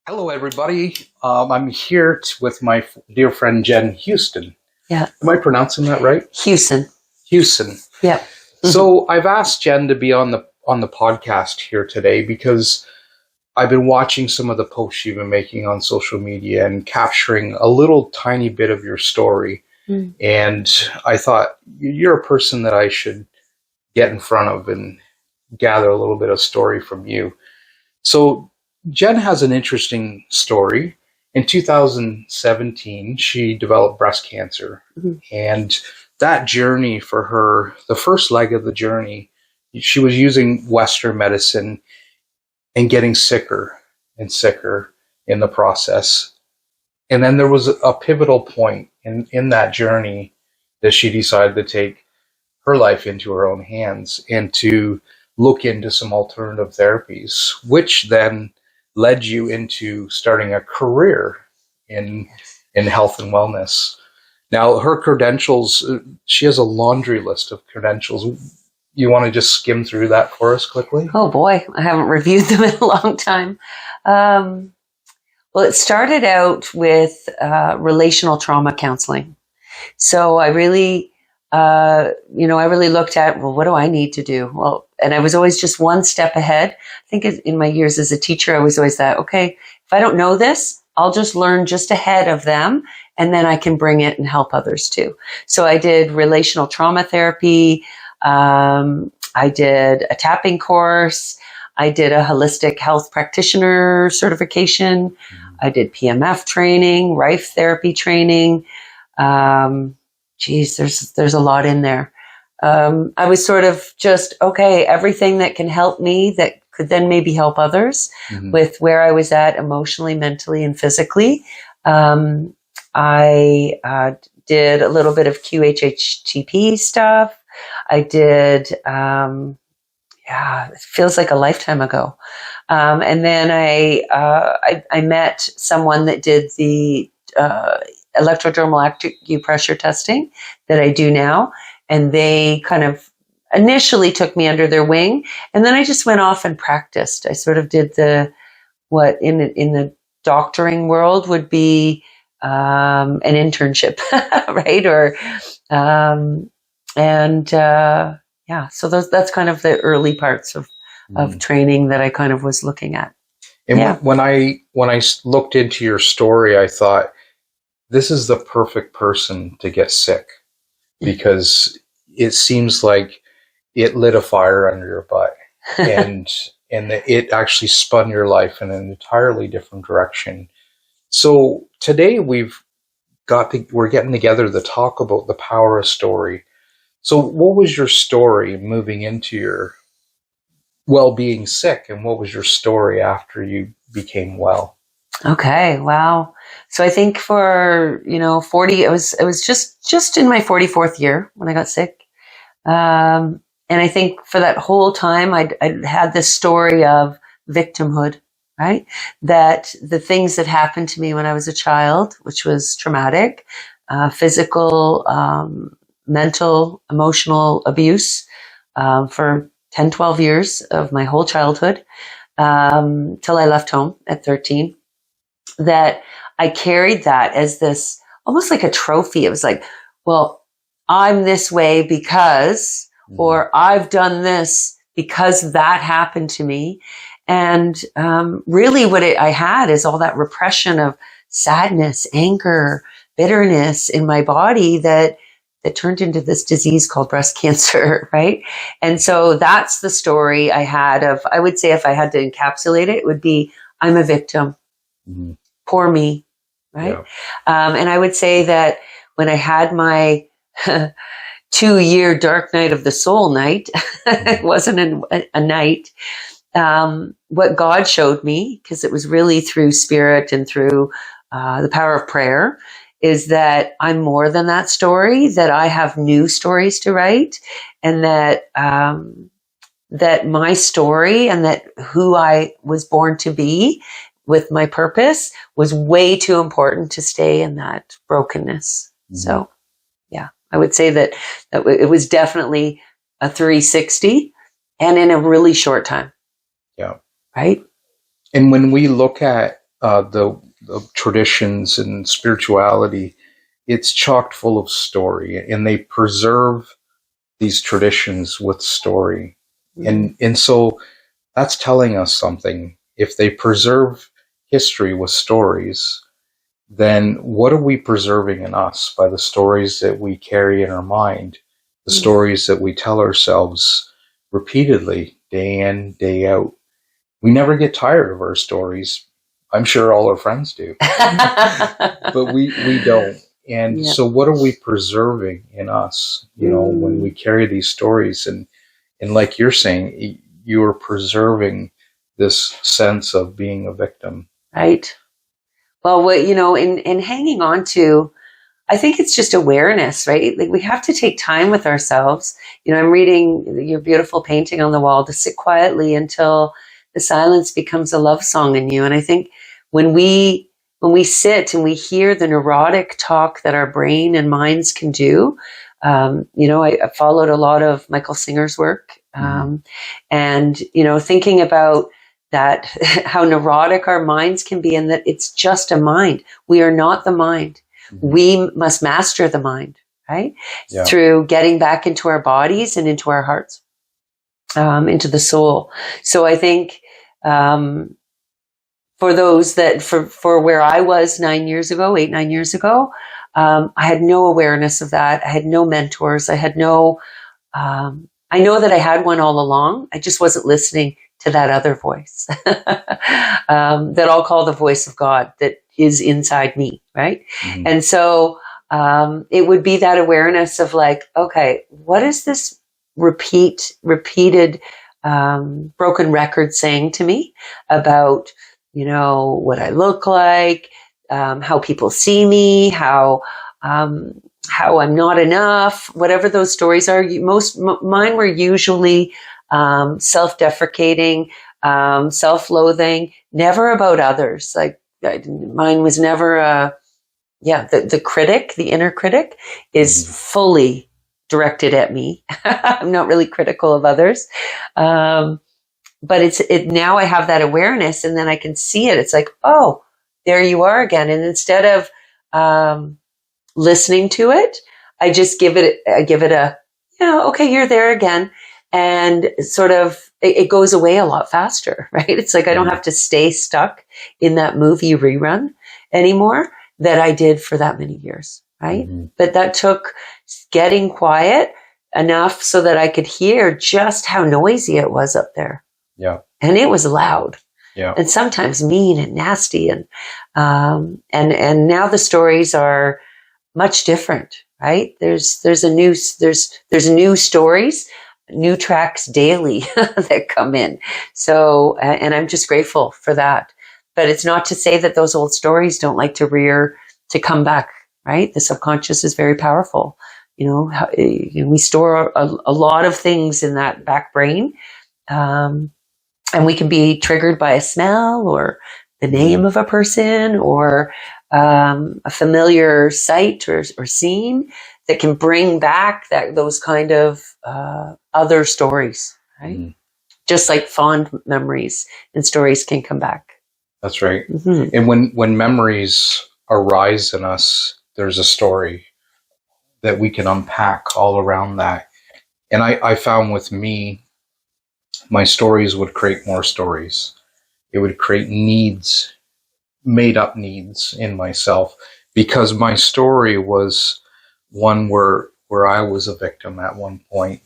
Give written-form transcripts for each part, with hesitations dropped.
Hello, everybody. I'm here with my dear friend Jen Houston. Yeah. Am I pronouncing that right? Hewson. Hewson. Yeah. Mm-hmm. So I've asked Jen to be on the podcast here today because I've been watching some of the posts you've been making on social media and capturing a little tiny bit of your story. Mm. And I thought you're a person that I should get in front of and gather a little bit of story from you. So Jen has an interesting story. In 2017, she developed breast cancer. Mm-hmm. And that journey for her, the first leg of the journey, she was using Western medicine and getting sicker and sicker in the process. And then there was a pivotal point in that journey that she decided to take her life into her own hands and to look into some alternative therapies, which then led you into starting a career in health and wellness. Now, her credentials, she has a laundry list of credentials. You want to just skim through that for us quickly? Oh boy, I haven't reviewed them in a long time. Well, it started out with relational trauma counseling. So I really, I really looked at, well, what do I need to do? Well, and I was always just one step ahead. I think in my years as a teacher, I was always that, okay, if I don't know this, I'll just learn just ahead of them, and then I can bring it and help others too. So I did relational trauma therapy. I did a tapping course. I did a holistic health practitioner certification. I did PMF training, Rife therapy training. There's a lot in there. I was sort of just, okay, everything that can help me that could then maybe help others with where I was at emotionally, mentally, and physically. I did a little bit of QHHTP stuff. I did, it feels like a lifetime ago. And then I met someone that did the electrodermal acupressure testing that I do now. And they kind of initially took me under their wing. And then I just went off and practiced. I sort of did what in the doctoring world would be an internship, right? So that's kind of the early parts of training that I kind of was looking at. And when I looked into your story, I thought, this is the perfect person to get sick, because it seems like it lit a fire under your butt and it actually spun your life in an entirely different direction. So today we're getting together to talk about the power of story. So what was your story moving into your being sick, and what was your story after you became well? Okay. Wow. So I think for, 40, it was just in my 44th year when I got sick. And I think for that whole time, I'd had this story of victimhood, right? That the things that happened to me when I was a child, which was traumatic, physical, mental, emotional abuse, for 10, 12 years of my whole childhood, till I left home at 13, that I carried that as this, almost like a trophy. It was like, well, I'm this way because, or I've done this because that happened to me. And really what I had is all that repression of sadness, anger, bitterness in my body that turned into this disease called breast cancer, right? And so that's the story I had of, I would say if I had to encapsulate it, it would be, I'm a victim. Mm-hmm. Poor me, right? Yeah. And I would say that when I had my 2-year dark night of the soul night, it wasn't a night. What God showed me, because it was really through spirit and through the power of prayer, is that I'm more than that story, that I have new stories to write, and that that my story and that who I was born to be with my purpose was way too important to stay in that brokenness. Mm-hmm. So, yeah, I would say that it was definitely a 360 and in a really short time. Yeah. Right. And when we look at the traditions and spirituality, it's chocked full of story, and they preserve these traditions with story. And so that's telling us something. If they preserve history with stories, then what are we preserving in us by the stories that we carry in our mind, the stories that we tell ourselves repeatedly, day in, day out? We never get tired of our stories. I'm sure all our friends do, but we don't. And so what are we preserving in us, when we carry these stories? And like you're saying, you are preserving this sense of being a victim. Right. Well, in hanging on to, I think it's just awareness, right? Like we have to take time with ourselves. I'm reading your beautiful painting on the wall, to sit quietly until the silence becomes a love song in you. And I think when we sit and we hear the neurotic talk that our brain and minds can do, I followed a lot of Michael Singer's work, and thinking about that, how neurotic our minds can be, and that it's just a mind. We are not the mind. We must master the mind, right? Yeah. Through getting back into our bodies and into our hearts, into the soul. So I think, for those that, for where I was 9 years ago, 8-9 years ago, I had no awareness of that. I had no mentors. I had no, I know that I had one all along. I just wasn't listening to that other voice that I'll call the voice of God that is inside me, right? And so it would be that awareness of like, okay, what is this repeated broken record saying to me about, what I look like, how people see me, how I'm not enough, whatever those stories are. Mine were usually self-deprecating, self-loathing, never about others. Like mine was never the critic, the inner critic is fully directed at me. I'm not really critical of others. But now I have that awareness, and then I can see it. It's like, oh, there you are again. And instead of listening to it, I just give it a, okay, you're there again. And sort of, it goes away a lot faster, right? It's like, I don't have to stay stuck in that movie rerun anymore that I did for that many years, right? But that took getting quiet enough so that I could hear just how noisy it was up there. Yeah. And it was loud. Yeah. And sometimes mean and nasty. And now the stories are much different, right? There's new stories, new tracks daily that come in. So, and I'm just grateful for that. But it's not to say that those old stories don't like to come back, right? The subconscious is very powerful. We store a lot of things in that back brain. And we can be triggered by a smell or the name of a person or a familiar sight or scene that can bring back those kind of other stories, right? Just like fond memories and stories can come back. That's right. And when memories arise in us, there's a story that we can unpack all around that. And I found with me, my stories would create more stories. It would create needs, made up needs in myself, because my story was one where I was a victim at one point.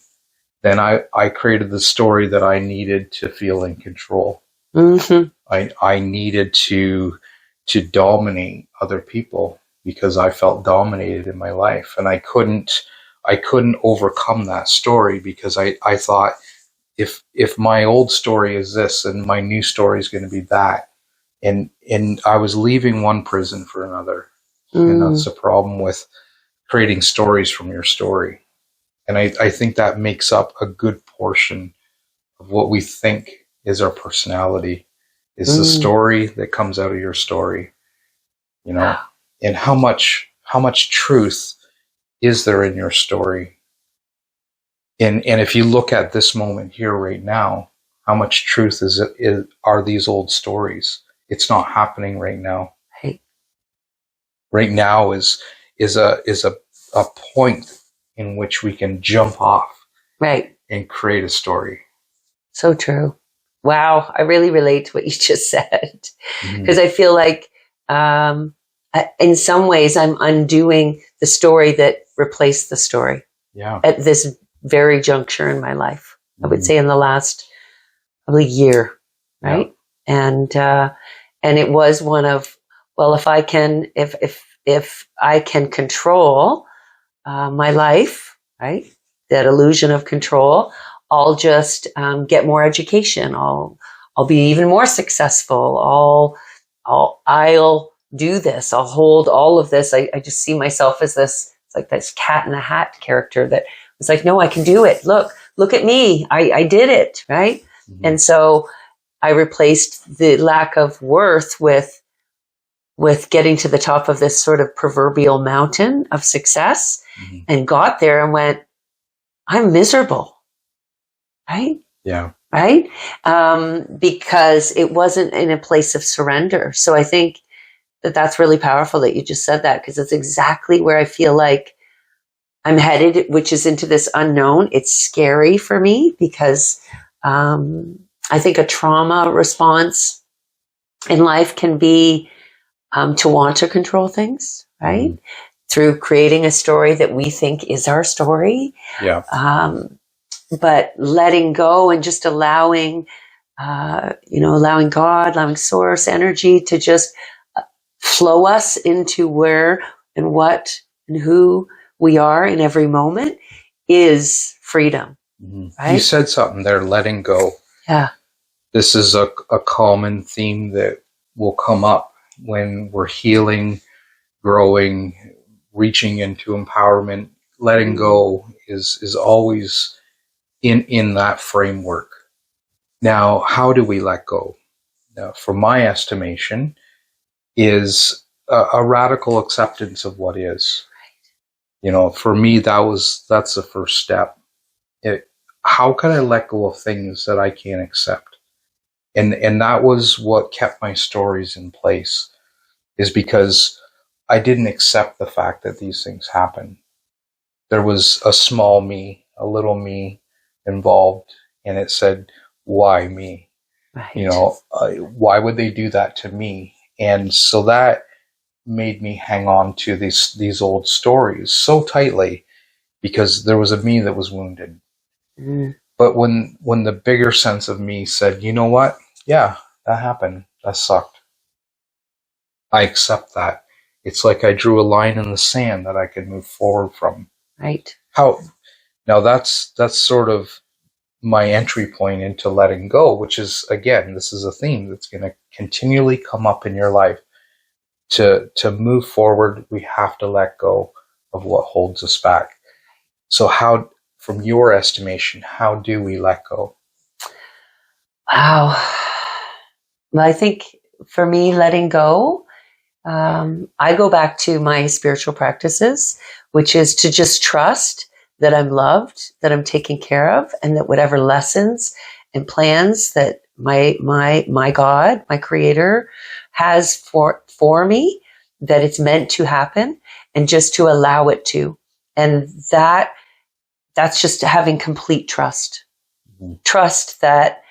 Then I created the story that I needed to feel in control. I needed to dominate other people because I felt dominated in my life, and I couldn't overcome that story because I thought, if my old story is this and my new story is going to be that, and I was leaving one prison for another. And that's the problem with creating stories from your story. And I think that makes up a good portion of what we think is our personality, is the story that comes out of your story, and how much truth is there in your story? And if you look at this moment here right now, how much truth are these old stories? it's not happening right now. Right. Right now is a point in which we can jump off, Right. and create a story. So true. Wow. I really relate to what you just said, because Mm-hmm. I feel like, in some ways I'm undoing the story that replaced the story Yeah. at this very juncture in my life. I would Mhm. say in the last probably year. Right. And it was one of, well, if I can control my life, right? That illusion of control, I'll just get more education. I'll be even more successful. I'll do this. I'll hold all of this. I just see myself as this. It's like this cat in the hat character that was like, no, I can do it. Look at me. I did it. Right. Mhm. And so I replaced the lack of worth with getting to the top of this sort of proverbial mountain of success, Mhm. and got there and went, I'm miserable. Right? Yeah. Right? Because it wasn't in a place of surrender. So I think that that's really powerful that you just said that, because it's exactly where I feel like I'm headed, which is into this unknown. It's scary for me because I think a trauma response in life can be to want to control things, right? Mhm. Through creating a story that we think is our story. Yeah. But letting go and just allowing God, allowing source energy to just flow us into where and what and who we are in every moment is freedom. Mhm. Right? You said something there, letting go. Yeah. This is a common theme that will come up when we're healing, growing, reaching into empowerment. Letting go is always in that framework. Now, how do we let go? Now, from my estimation, is a radical acceptance of what is. You know, for me, that's the first step. How can I let go of things that I can't accept? And that was what kept my stories in place, is because I didn't accept the fact that these things happen. There was a small me, a little me involved, and it said, why me? Right. You know, why would they do that to me? And so that made me hang on to these old stories so tightly, because there was a me that was wounded. Mm. But when the bigger sense of me said, you know what? Yeah, that happened. That sucked. I accept that. It's like I drew a line in the sand that I could move forward from. Right. How now that's sort of my entry point into letting go, which is, again, this is a theme that's going to continually come up in your life. To move forward, we have to let go of what holds us back. So how, from your estimation, how do we let go? Wow. Well, I think for me, letting go, I go back to my spiritual practices, which is to just trust that I'm loved, that I'm taken care of, and that whatever lessons and plans that my God, my Creator, has for me, that it's meant to happen, and just to allow it to. And that's just having complete trust. Mm-hmm. Trust that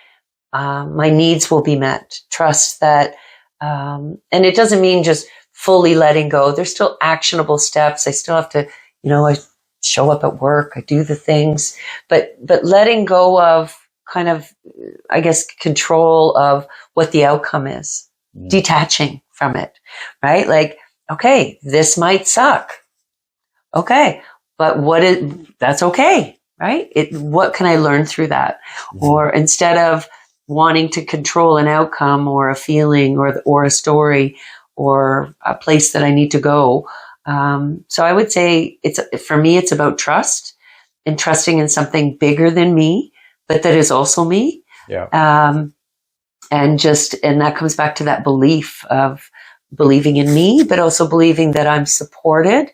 my needs will be met. Trust that, and it doesn't mean just fully letting go. There's still actionable steps. I still have to, I show up at work. I do the things, but letting go of kind of, I guess, control of what the outcome is, detaching from it, right? Like, okay, this might suck. Okay, but that's okay, right? What can I learn through that? Mm-hmm. Or instead of wanting to control an outcome or a feeling or a story or a place that I need to go. So I would say for me, it's about trust and trusting in something bigger than me, but that is also me. Yeah. And that comes back to that belief of believing in me, but also believing that I'm supported,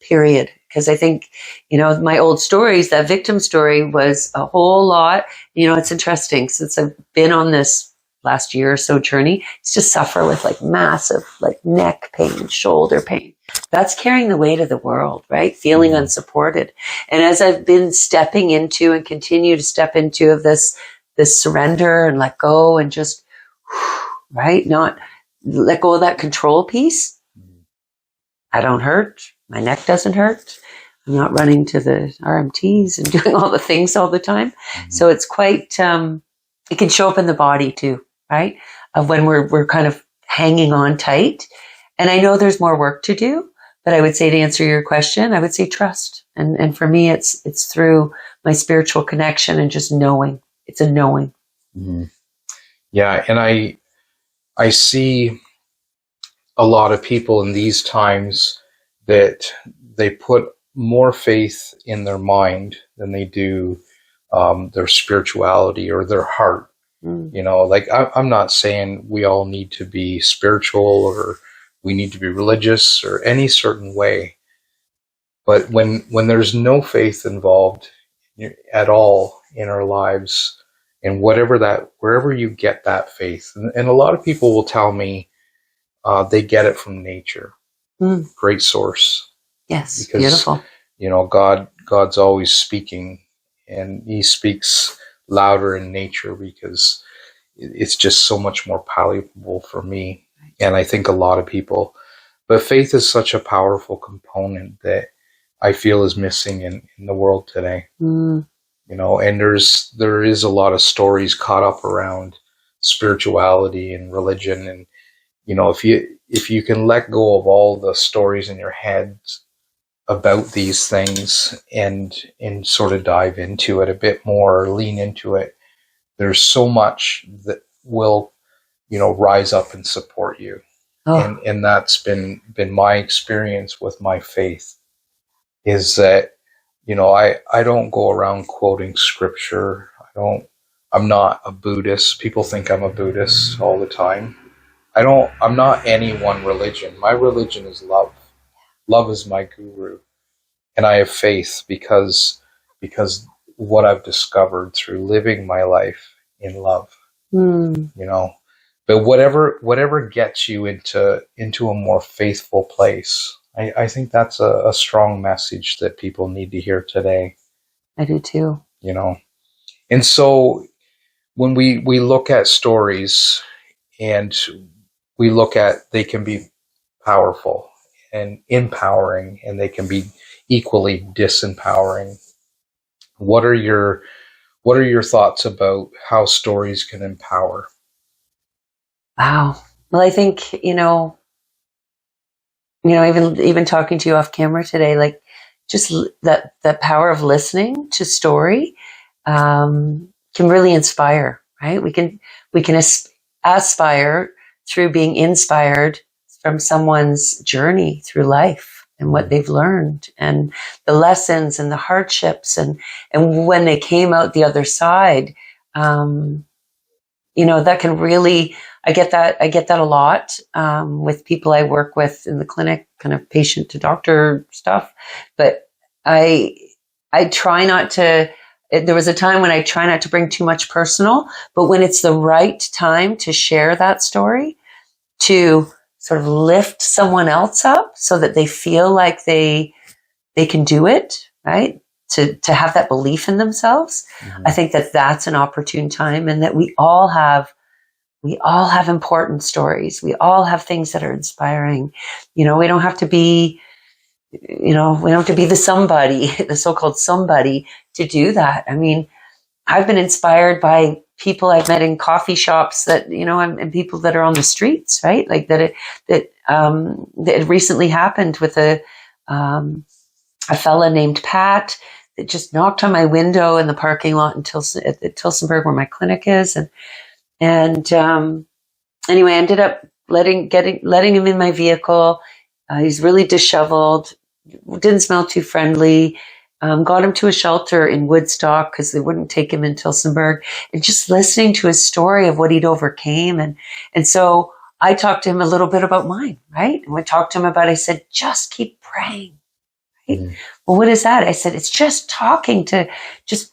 period. Because I think, my old stories, that victim story was a whole lot. It's interesting since I've been on this last year or so journey is to suffer with like massive like neck pain, shoulder pain. That's carrying the weight of the world, right? Feeling unsupported. And as I've been stepping into and continue to step into of this surrender and let go and just, right? Not let go of that control piece. I don't hurt. My neck doesn't hurt. I'm not running to the RMTs and doing all the things all the time. So it's quite, it can show up in the body too, right? Of when we're kind of hanging on tight. And I know there's more work to do, but I would say, to answer your question, I would say trust. And for me, it's through my spiritual connection and just knowing. It's a knowing. Yeah. And I see a lot of people in these times that they put more faith in their mind than they do their spirituality or their heart. You know, like I'm not saying we all need to be spiritual or we need to be religious or any certain way. But when there's no faith involved at all in our lives, and wherever you get that faith, and a lot of people will tell me they get it from nature. Great source. Yes, because, beautiful. You know, God's always speaking, and he speaks louder in nature because it's just so much more palatable for me. And I think a lot of people, but faith is such a powerful component that I feel is missing in the world today. You know, and there is a lot of stories caught up around spirituality and religion. And, you know, if you can let go of all the stories in your head about these things and sort of dive into it a bit more, or lean into it, there's so much that will, you know, rise up and support you. And that's been my experience with my faith, is that, you know, I don't go around quoting scripture. I'm not a Buddhist. People think I'm a Buddhist all the time. I'm not any one religion. My religion is love. Love is my guru. And I have faith because what I've discovered through living my life in love. You know, but whatever gets you into a more faithful place, I think that's a strong message that people need to hear today. I do too. You know, and so when we look at stories and we look at, they can be powerful and empowering, and they can be equally disempowering. What are your thoughts about how stories can empower? Wow. Well, I think, you know, even talking to you off camera today, like just that power of listening to story can really inspire, right? We can aspire through being inspired from someone's journey through life and what they've learned and the lessons and the hardships and when they came out the other side. You know, that can really, I get that a lot with people I work with in the clinic, kind of patient to doctor stuff. But I try not to, there was a time when I try not to bring too much personal, but when it's the right time to share that story, to sort of lift someone else up so that they feel like they can do it, right? To have that belief in themselves. I think that's an opportune time, and that we all have important stories. We all have things that are inspiring. You know, we don't have to be the somebody, the so-called somebody to do that. I mean, I've been inspired by people I've met in coffee shops that, you know, and people that are on the streets, right? Like that it recently happened with a fella named Pat that just knocked on my window in the parking lot at Tillsonburg, where my clinic is. And anyway, I ended up letting him in my vehicle. He's really disheveled, didn't smell too friendly. Got him to a shelter in Woodstock because they wouldn't take him in Tillsonburg, and just listening to his story of what he'd overcame. And so I talked to him a little bit about mine, right? And I talked to him about, I said, just keep praying. Right? Well, what is that? I said, it's just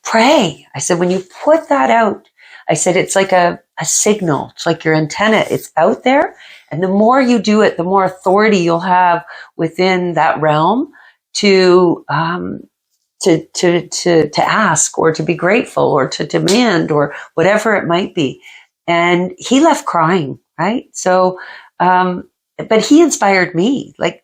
pray. I said, when you put that out, I said, it's like a a signal. It's like your antenna. It's out there. And the more you do it, the more authority you'll have within that realm to ask or to be grateful or to demand or whatever it might be. And he left crying, right? So, but he inspired me. Like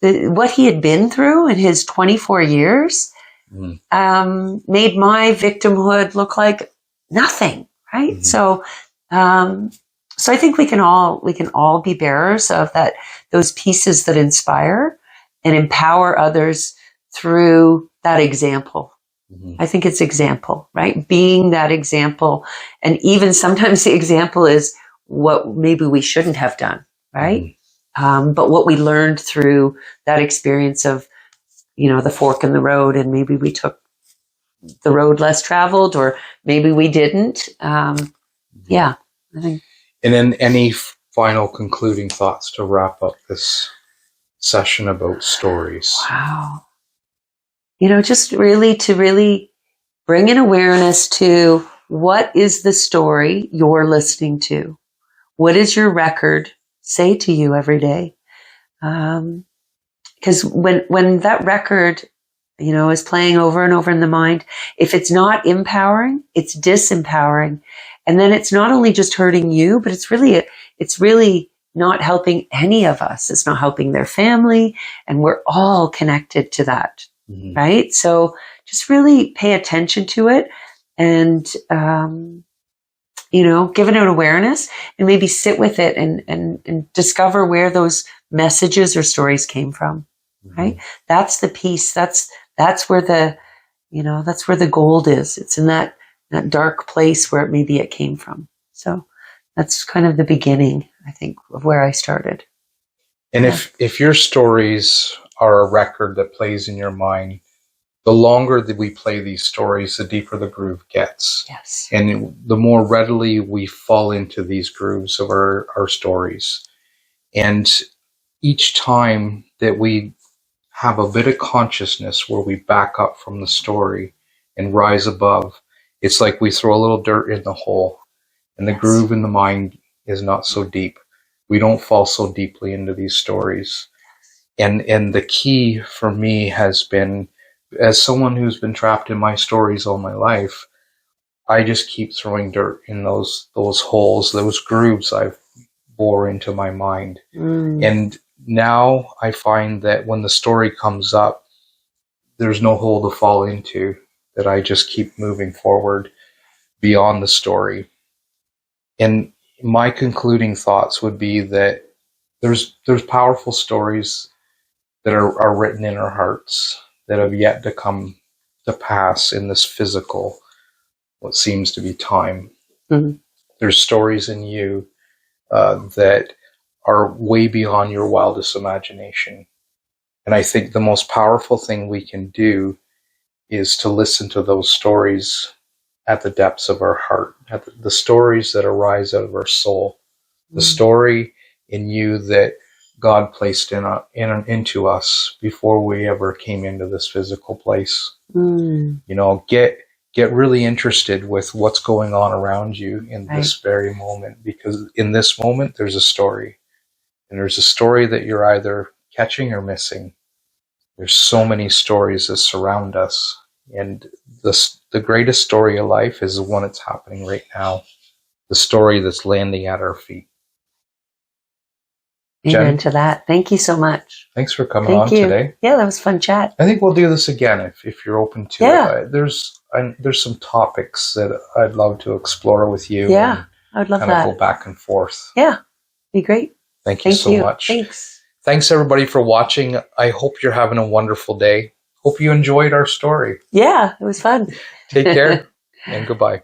what he had been through in his 24 years made my victimhood look like nothing, right? Mm-hmm. So I think we can all be bearers of those pieces that inspire and empower others through that example. Mm-hmm. I think it's example, right? Being that example. And even sometimes the example is what maybe we shouldn't have done, right? Mm-hmm. But what we learned through that experience of, the fork in the road, and maybe we took the road less traveled, or maybe we didn't. Yeah. I think. And then any final concluding thoughts to wrap up this session about stories? Wow. Just really to bring an awareness to what is the story you're listening to? What is your record say to you every day? Because when that record, is playing over and over in the mind, if it's not empowering, it's disempowering. And then it's not only just hurting you, but it's really not helping any of us. It's not helping their family. And we're all connected to that. Mm-hmm. Right? So just really pay attention to it and, give it an awareness and maybe sit with it and discover where those messages or stories came from. Mm-hmm. Right? That's the piece. That's where that's where the gold is. It's in that dark place where maybe it came from. So that's kind of the beginning, I think, of where I started. And if your stories are a record that plays in your mind, the longer that we play these stories, the deeper the groove gets. Yes. And the more readily we fall into these grooves of our stories. And each time that we have a bit of consciousness where we back up from the story and rise above, it's like we throw a little dirt in the hole, and the groove in the mind is not so deep. We don't fall so deeply into these stories. And the key for me has been, as someone who's been trapped in my stories all my life, I just keep throwing dirt in those holes, those grooves I've bore into my mind. And now I find that when the story comes up, there's no hole to fall into, that I just keep moving forward beyond the story. And my concluding thoughts would be that there's powerful stories that are written in our hearts that have yet to come to pass in this physical, what seems to be time. Mm-hmm. There's stories in you that are way beyond your wildest imagination. And I think the most powerful thing we can do is to listen to those stories at the depths of our heart, at the stories that arise out of our soul, the story in you that God placed into us before we ever came into this physical place. Get really interested with what's going on around you in this very moment, because in this moment there's a story, and there's a story that you're either catching or missing. There's so many stories that surround us, and the greatest story of life is the one that's happening right now, the story that's landing at our feet. Amen to that. Thank you so much. Thanks for coming on today. Yeah, that was a fun chat. I think we'll do this again if you're open to it. There's some topics that I'd love to explore with you. Yeah, I would love that. Kind of go back and forth. Yeah, be great. Thank you so much. Thanks. Thanks everybody for watching. I hope you're having a wonderful day. Hope you enjoyed our story. Yeah, it was fun. Take care and goodbye.